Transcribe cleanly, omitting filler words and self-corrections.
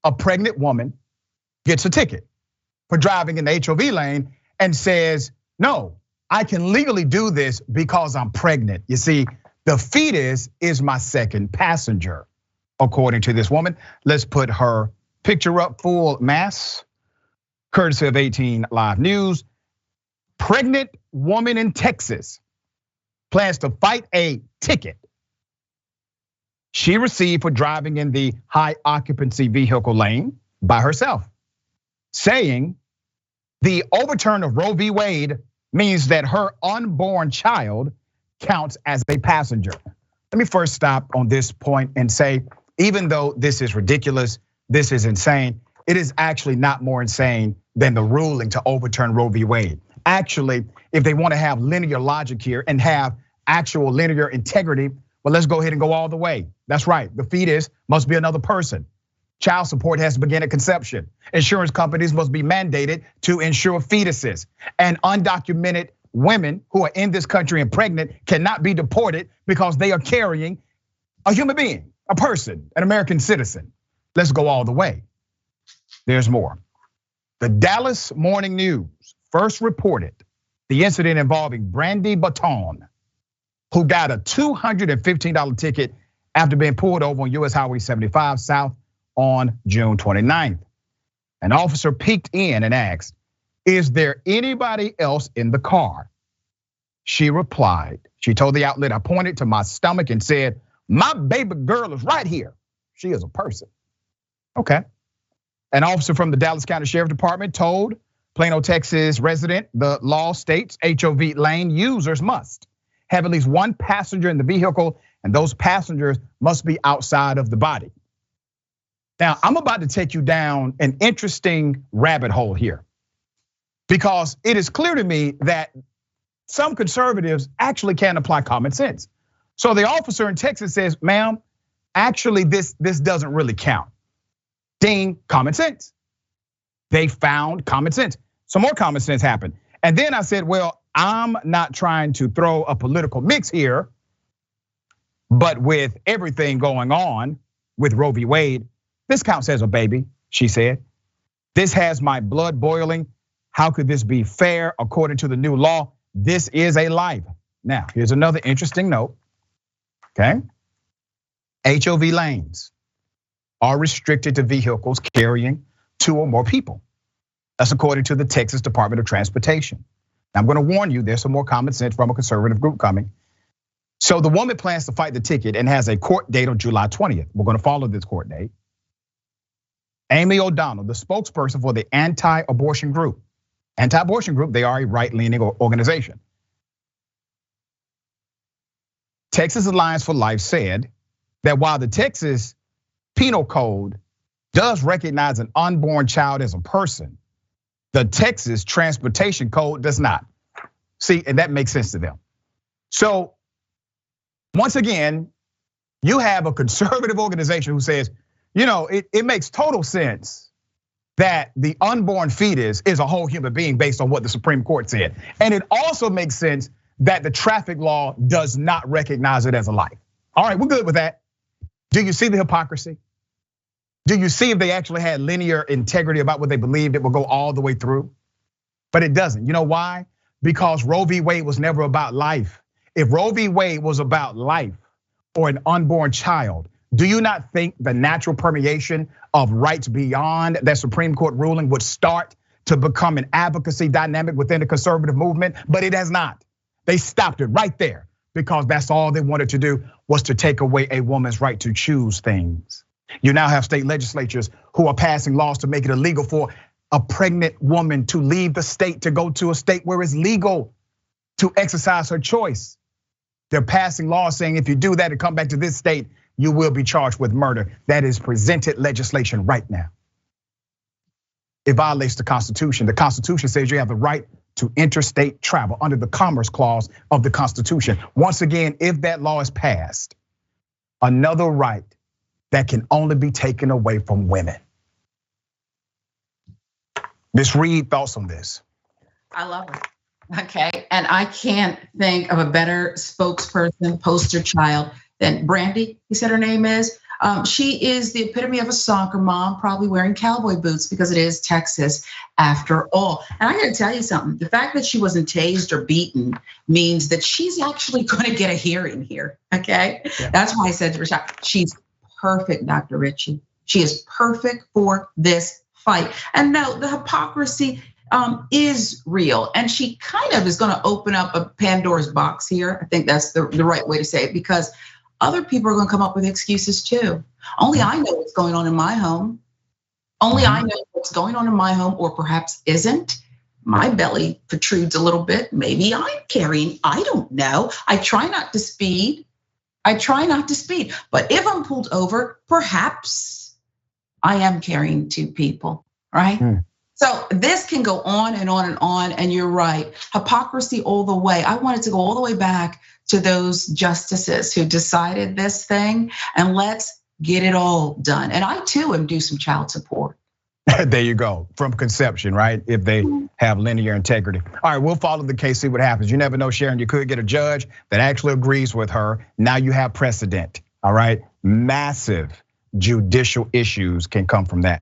a pregnant woman gets a ticket for driving in the HOV lane and says, no, I can legally do this because I'm pregnant. You see, the fetus is my second passenger, according to this woman. Let's put her picture up full mass, courtesy of 18 Live News. Pregnant woman in Texas plans to fight a ticket she received for driving in the high occupancy vehicle lane by herself, saying the overturn of Roe v. Wade means that her unborn child counts as a passenger. Let me first stop on this point and say, even though this is ridiculous, this is insane, it is actually not more insane than the ruling to overturn Roe v. Wade. Actually, if they want to have linear logic here and have actual linear integrity, well, let's go ahead and go all the way. That's right, the fetus must be another person. Child support has to begin at conception. Insurance companies must be mandated to insure fetuses. And undocumented women who are in this country and pregnant cannot be deported because they are carrying a human being, a person, an American citizen. Let's go all the way. There's more. The Dallas Morning News first reported the incident involving Brandy Bottone, who got a $215 ticket after being pulled over on US Highway 75 South on June 29th. An officer peeked in and asked, "Is there anybody else in the car?" She replied, she told the outlet, "I pointed to my stomach and said, my baby girl is right here. She is a person." Okay. An officer from the Dallas County Sheriff Department told Plano Texas resident, the law states HOV lane users must have at least one passenger in the vehicle, and those passengers must be outside of the body. Now, I'm about to take you down an interesting rabbit hole here, because it is clear to me that some conservatives actually can't apply common sense. So the officer in Texas says, ma'am, actually this doesn't really count. Ding, common sense. They found common sense. Some more common sense happened. And then I said, well, I'm not trying to throw a political mix here, but with everything going on with Roe v. Wade, this counts as a baby, she said. This has my blood boiling. How could this be fair? According to the new law, this is a life. Now, here's another interesting note, okay? HOV lanes are restricted to vehicles carrying 2 or more people. That's according to the Texas Department of Transportation. Now, I'm gonna warn you, there's some more common sense from a conservative group coming. So the woman plans to fight the ticket and has a court date on July 20th. We're gonna follow this court date. Amy O'Donnell, the spokesperson for the anti-abortion group. Anti-abortion group, they are a right-leaning organization. Texas Alliance for Life said that while the Texas Penal Code does recognize an unborn child as a person, the Texas Transportation Code does not. See, and that makes sense to them. So once again, you have a conservative organization who says, it makes total sense that the unborn fetus is a whole human being based on what the Supreme Court said. And it also makes sense that the traffic law does not recognize it as a life. All right, we're good with that. Do you see the hypocrisy? Do you see if they actually had linear integrity about what they believed it would go all the way through? But it doesn't. You know why? Because Roe v. Wade was never about life. If Roe v. Wade was about life or an unborn child, do you not think the natural permeation of rights beyond that Supreme Court ruling would start to become an advocacy dynamic within the conservative movement? But it has not. They stopped it right there because that's all they wanted to do, was to take away a woman's right to choose things. You now have state legislatures who are passing laws to make it illegal for a pregnant woman to leave the state to go to a state where it's legal to exercise her choice. They're passing laws saying if you do that and come back to this state, you will be charged with murder. That is presented legislation right now. It violates the Constitution. The Constitution says you have the right to interstate travel under the Commerce Clause of the Constitution. Once again, if that law is passed, another right that can only be taken away from women. Ms. Reed, thoughts on this? I love it. Okay, and I can't think of a better spokesperson, poster child than Brandy, he said her name is. She is the epitome of a soccer mom, probably wearing cowboy boots because it is Texas after all. And I gotta tell you something, the fact that she wasn't tased or beaten means that she's actually gonna get a hearing here, okay? Yeah. That's why I said to Rashad, she's perfect, Dr. Richey. She is perfect for this fight. And no, the hypocrisy is real. And she kind of is gonna open up a Pandora's box here. I think that's the right way to say it, because other people are gonna come up with excuses too. Only I know what's going on in my home. Only I know what's going on in my home, or perhaps isn't. My belly protrudes a little bit. Maybe I'm carrying, I don't know. I try not to speed. But if I'm pulled over, perhaps I am carrying two people, right? So this can go on and on and on, and you're right. Hypocrisy all the way. I wanted to go all the way back to those justices who decided this thing, and let's get it all done. And I too am due some child support. There you go, from conception, right? If they have linear integrity. All right, we'll follow the case, see what happens. You never know, Sharon, you could get a judge that actually agrees with her. Now you have precedent, all right? Massive judicial issues can come from that.